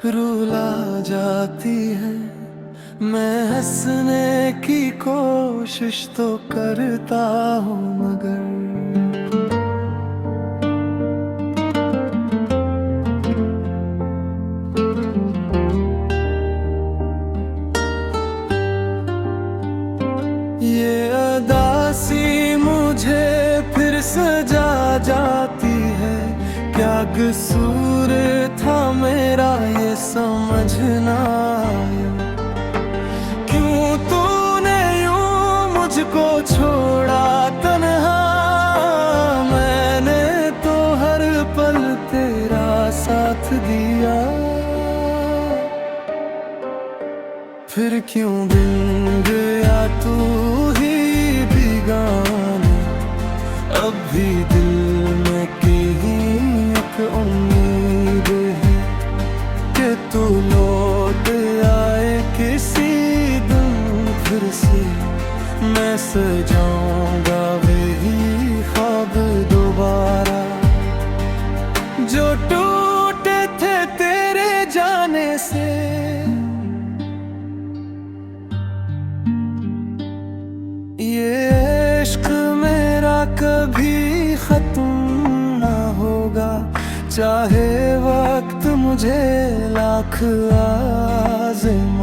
रुला जाती है। मैं हंसने की कोशिश तो करता हूँ मगर ये अदासी मुझे फिर सजा जाती है। क्या कसूर था मेरा ये समझना आया। क्यों तूने यूं मुझको छोड़ा तन्हा। मैंने तो हर पल तेरा साथ दिया। फिर क्यों बिन गया तू ही बेगाना। अब भी दिल में कहीं एक उम्मीद है कि तू लौट आए किसी दिन फिर से। मैं सजाऊंगा वही ख्वाब दोबारा जो टूटे थे तेरे जाने से। ये इश्क मेरा कभी खत्म ना होगा। चाहे वक्त मुझे लाख आज़माए।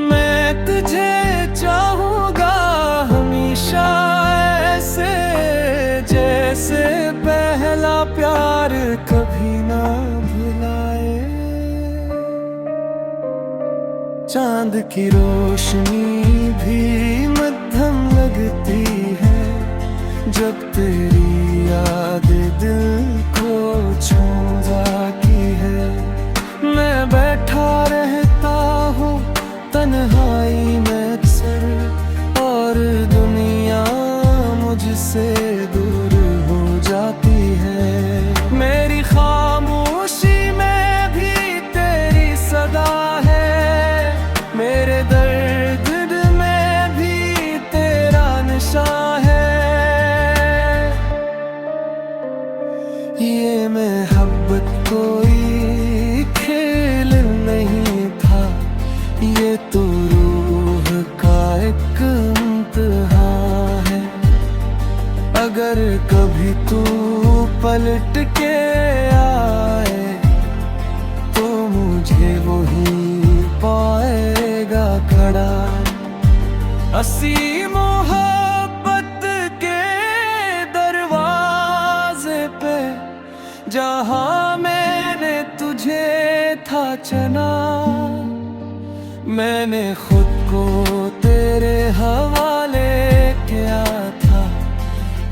मैं तुझे चाहूंगा हमेशा ऐसे जैसे पहला प्यार कभी ना भुलाए। चांद की रोशनी भी मध्यम लगती है जब तेरी याद दिल को छू जाती है। मैं बैठा रहता हूँ तन्हाई में अक्सर और दुनिया मुझसे दूर हो जाती है। मेरी खामोशी में भी तेरी सदा है। मेरे दर्द में भी तेरा नशा है। ये मोहब्बत कोई खेल नहीं था। ये तो रूह का एक इम्तिहान है। अगर कभी तू पलट के आए तो मुझे वही पाएगा खड़ा। हंसी मोहब्बत के दरवाजे पे जहाँ मैंने तुझे था चुना। मैंने खुद को तेरे हवाले किया था।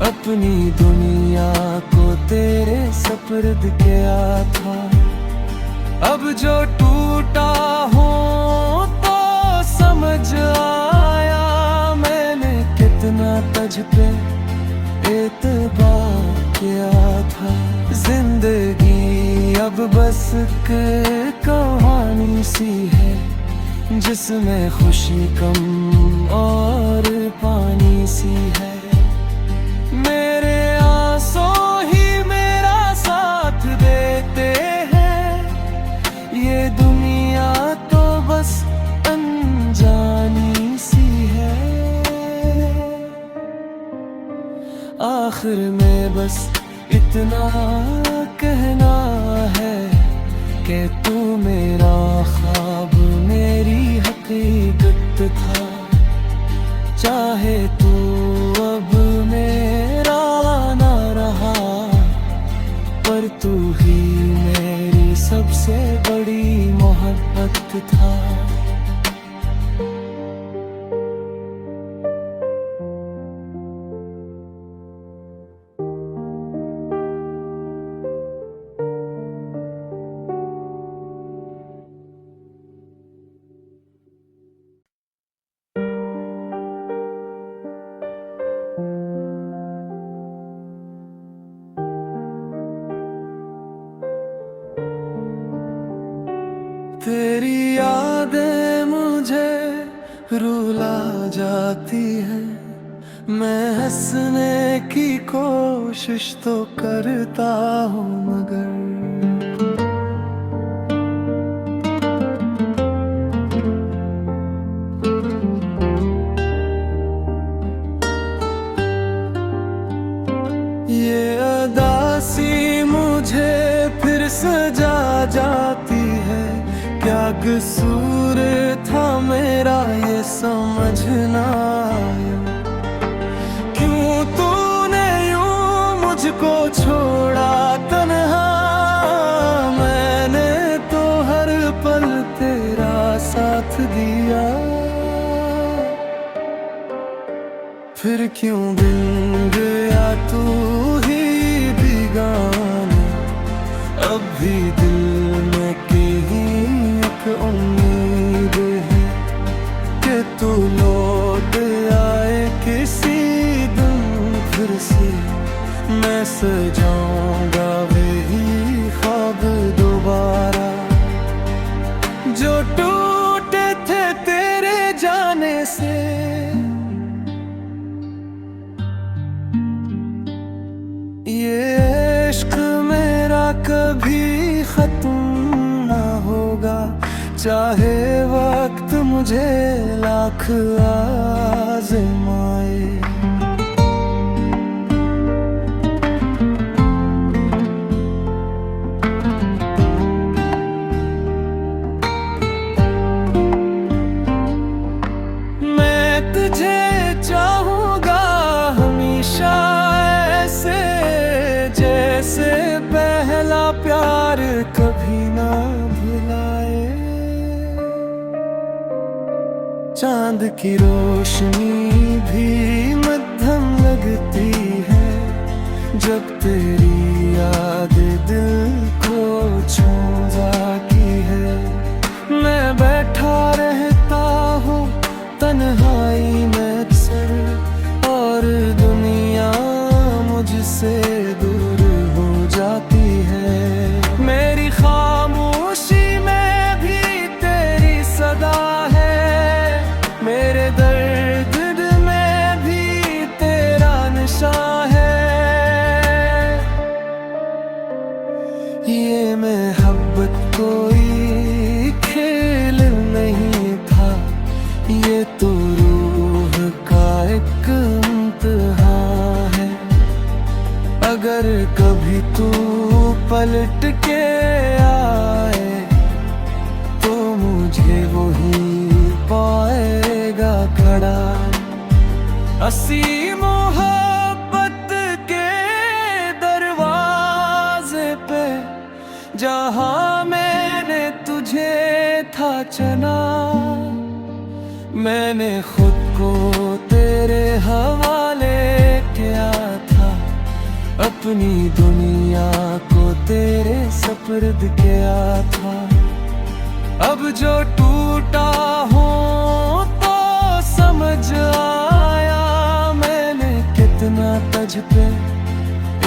अपनी दुनिया को तेरे सपुर्द किया था। अब जो टूटा हूँ तो समझ आया मैंने कितना तुझ पे एतबार किया था। जिंदगी अब बस एक कहानी सी है जिसमें खुशी कम और पानी सी है। मेरे आंसू ही मेरा साथ देते हैं। ये दुनिया तो बस अनजानी सी है। आखिर में बस इतना कहना है कि तू मेरा ख्वाब मेरी हकीकत था। चाहे तू अब मेरा ना रहा पर तू ही मेरी सबसे बड़ी मोहब्बत था। रुला जाती है। मैं हंसने की कोशिश तो करता हूँ मगर ये अदासी मुझे फिर सजा जाती है। क्या कसूर था मेरा ये समझना आया। क्यों तूने यूं मुझको छोड़ा तन्हा। मैंने तो हर पल तेरा साथ दिया। फिर क्यों बिन गया तू ही बेगाना। अब भी दिल में कहीं एक उम्मीद है कि तू लौट आए किसी दिन फिर से। मैं सजाऊंगा वही ख्वाब दोबारा जो टूटे थे तेरे जाने से। ये इश्क मेरा कभी खत्म ना होगा। चाहे वक्त मुझे लाख आज़माए। मैं तुझे चाहूँगा हमेशा ऐसे जैसे पहला प्यार कभी ना भुलाए। चांद की रोशनी भी मध्यम लगती है जब तेरी याद दिल को छू जाती है। मैं बैठा रहता हूँ तन्हाई में अक्सर और दुनिया मुझसे दूर हो जाती है। मेरी खामोशी में भी तेरी सदा है। मेरे दर्द में भी तेरा नशा है। ये मोहब्बत कोई खेल नहीं था। ये तो रूह का एक इम्तिहान है। अगर कभी तू पलट के आए तो मुझे वही पाएगा खड़ा। हंसी मोहब्बत के दरवाजे पे जहाँ मैंने तुझे था चना। मैंने खुद को तेरे हवाले किया था। अपनी दुनिया को तेरे सपुर्द किया था। अब जो टूटा हूँ तो समझ आया मैंने कितना तुझ पे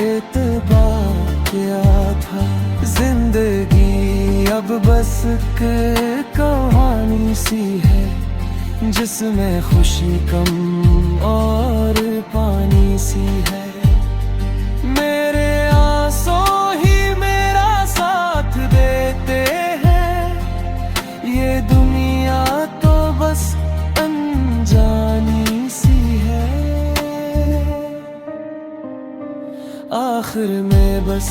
एतबार किया था। जिंदगी अब बस एक कहानी सी है जिसमें खुशी कम और पानी सी है। मेरे आंसू ही मेरा साथ देते हैं। ये दुनिया तो बस अनजानी सी है। आखिर में बस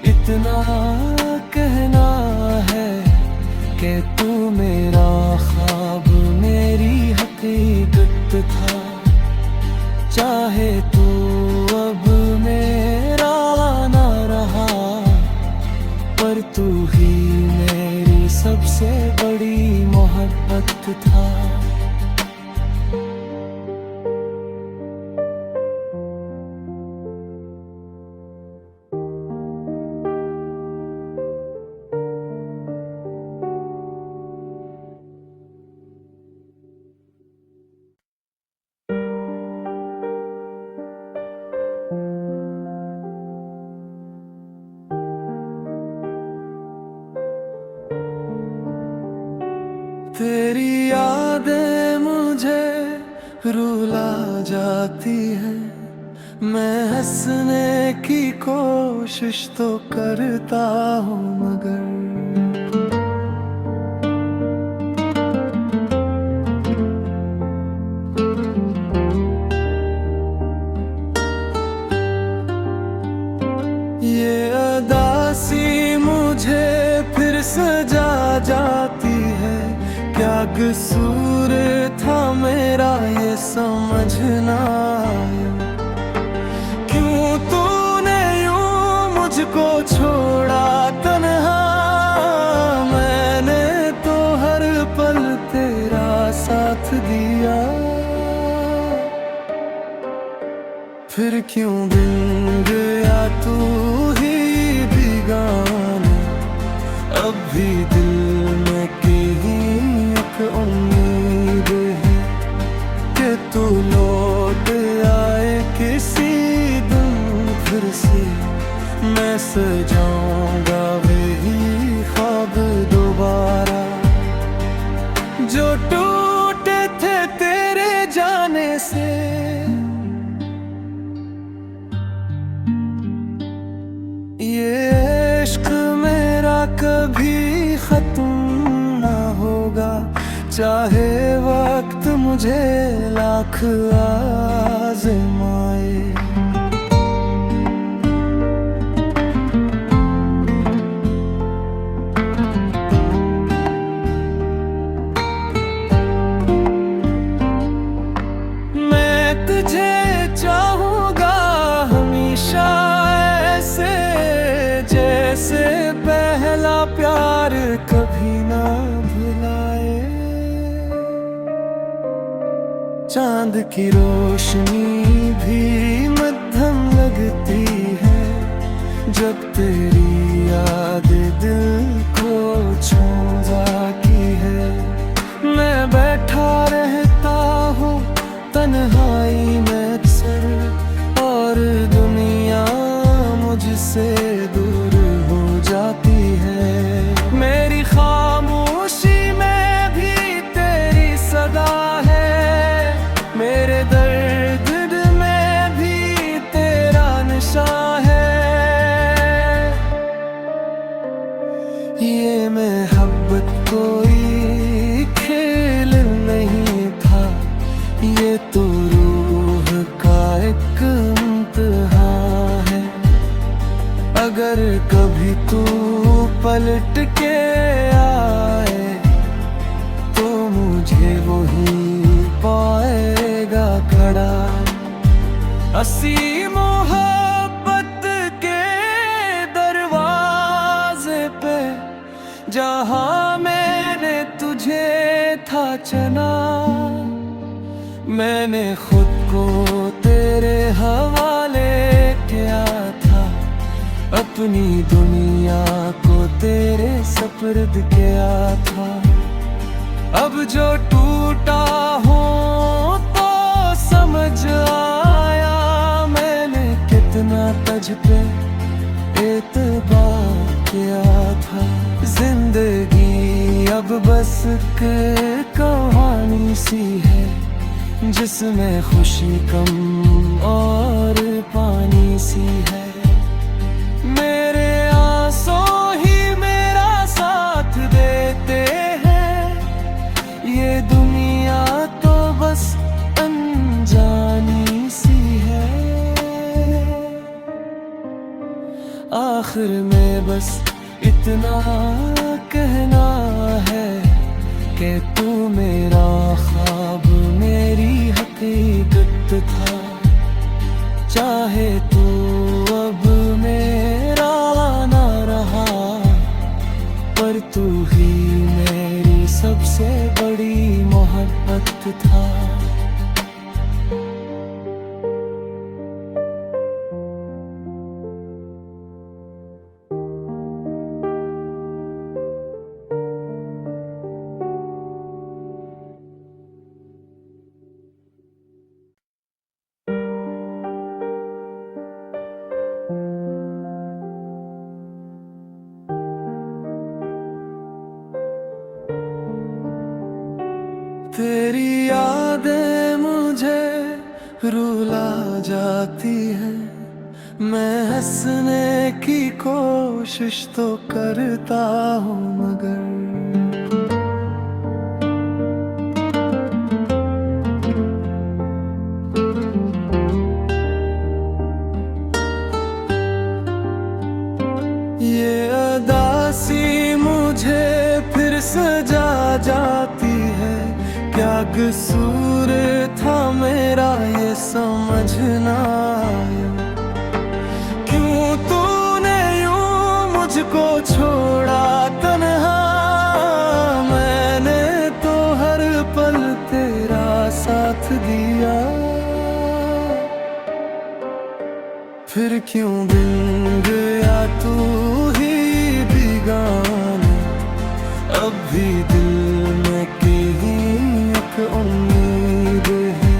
इतना कहना है कि तू मेरा ख्वाब मेरी हकीकत था। चाहे तू अब मेरा ना रहा पर तू ही मेरी सबसे बड़ी मोहब्बत था। तेरी यादें मुझे रुला जाती है। मैं हंसने की कोशिश तो करता हूँ मगर ये अदासी मुझे फिर सजा जाती है। क्या कसूर था मेरा ये समझ ना आया। क्यों तूने यूं मुझको छोड़ा तन्हा। मैंने तो हर पल तेरा साथ दिया। फिर क्यों बिन गया तू ही बेगाना। अब भी दिल में कहीं एक उम्मीद है कि तू लौट आए किसी दिन फिर से। मैं सजाऊंगा वही ख्वाब दोबारा जो टूटे थे तेरे जाने से। ये इश्क मेरा कभी खत्म ना होगा। चाहे वक्त मुझे लाख आज़माए। मैं तुझे चाहूँगा हमेशा ऐसे जैसे पहला प्यार कभी ना भुलाए। चांद की रोशनी भी मध्यम लगती है जब तेरी याद दिल को छू जाती है। मैं बैठा रहता हूँ तन्हाई में अक्सर और दुनिया मुझसे दूर हो जाती है। मेरी खामोशी में भी तेरी सदा है। मेरे दर्द में भी तेरा नशा है। ये मोहब्बत कोई खेल नहीं था। ये तो रूह का एक इम्तिहान है। अगर कभी तू पलट के आए तो मुझे वही पाएगा खड़ा। हंसी मोहब्बत के दरवाजे पे जहाँ मैंने तुझे था चना। मैंने खुद को तेरे हवाले किया था। अपनी दुनिया को तेरे सपुर्द किया था। अब जो टूटा हूँ तो समझ आया मैंने कितना तुझ पे एतबार किया था। जिंदगी अब बस एक कहानी सी है जिसमें खुशी कम और पानी सी है। मेरे आंसू ही मेरा साथ देते हैं। ये दुनिया तो बस अनजानी सी है। आखिर में बस इतना कहना है कि तू मेरा ख्वाब मेरी हकीकत था। चाहे तू अब मेरा ना रहा पर तू ही मेरी सबसे बड़ी मोहब्बत था। तेरी यादें मुझे रुला जाती है। मैं हंसने की कोशिश तो करता हूँ मगर ये अदासी मुझे फिर सजा जाती है। क्या कसूर था मेरा ये समझ ना आया। क्यों तूने यूं मुझको छोड़ा तन्हा। मैंने तो हर पल तेरा साथ दिया। फिर क्यों बिन गया तू ही बेगाना। अब भी दिल में कहीं एक उम्मीद है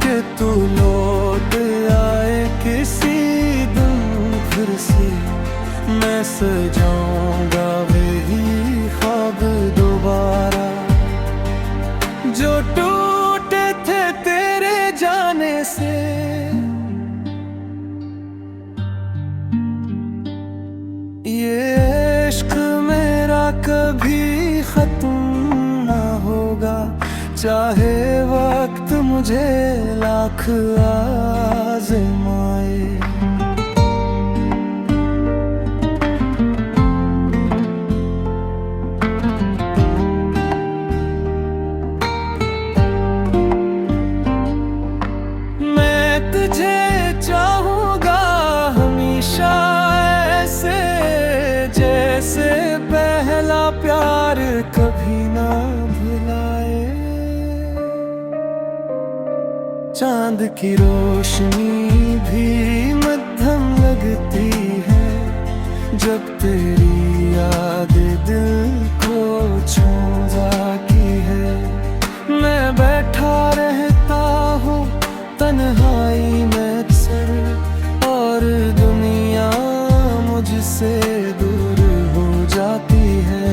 कि तू लौट आए किसी दिन फिर से। मैं सजाऊंगा वही ख्वाब दोबारा जो टूटे थे तेरे जाने से। ये इश्क मेरा कभी खत्म ना होगा। चाहे वक्त मुझे लाख आज़माए। मैं तुझे चाहूँगा हमेशा ऐसे जैसे पहला प्यार कभी ना भुलाए। चांद की रोशनी भी मध्यम लगती है जब तेरी याद दिल को छू जाती है। मैं बैठा रहता हूँ तन्हाई में अक्सर और दुनिया मुझसे दूर हो जाती है।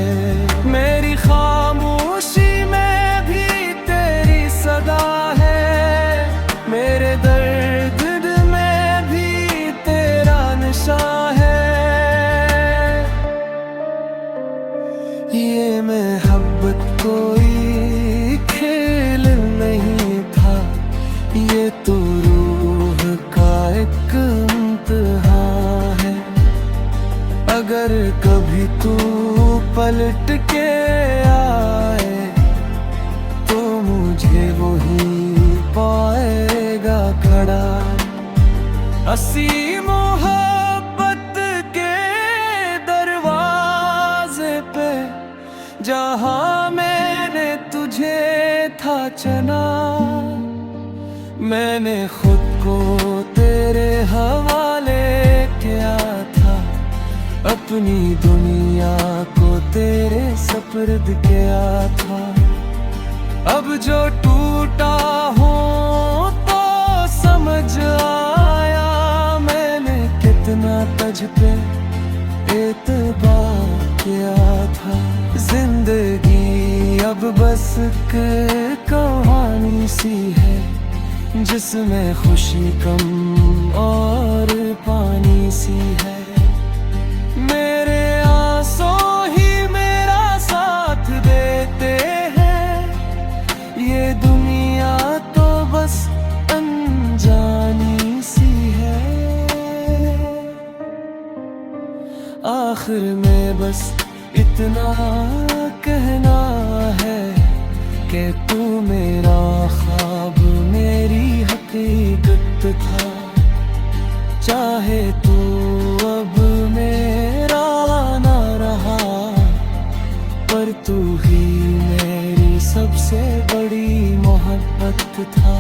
मेरी खामोशी में भी तेरी सदा है। मेरे दर्द में भी तेरा नशा है। ये मोहब्बत कोई खेल नहीं था। ये तो रूह का एक इम्तिहान है। अगर कभी तू पलट के आए तो मुझे वही पाएगा खड़ा। हंसी मोहब्बत के दरवाजे पे जहाँ मैंने तुझे था चना। मैंने खुद को तेरे हवाले किया था। अपनी दुनिया को तेरे सपुर्द किया था। अब जो टूटा हूँ तो समझ आया मैंने कितना तुझ पे एतबार किया था। जिंदगी अब बस एक कहानी सी है जिसमें खुशी कम और पानी सी है। मेरे आंसू ही मेरा साथ देते हैं। ये दुनिया तो बस अनजानी सी है। आखिर में बस इतना कहना है कि तू मेरा ख्वाब मेरी हकीकत था। चाहे तू अब मेरा ना रहा पर तू ही मेरी सबसे बड़ी मोहब्बत था।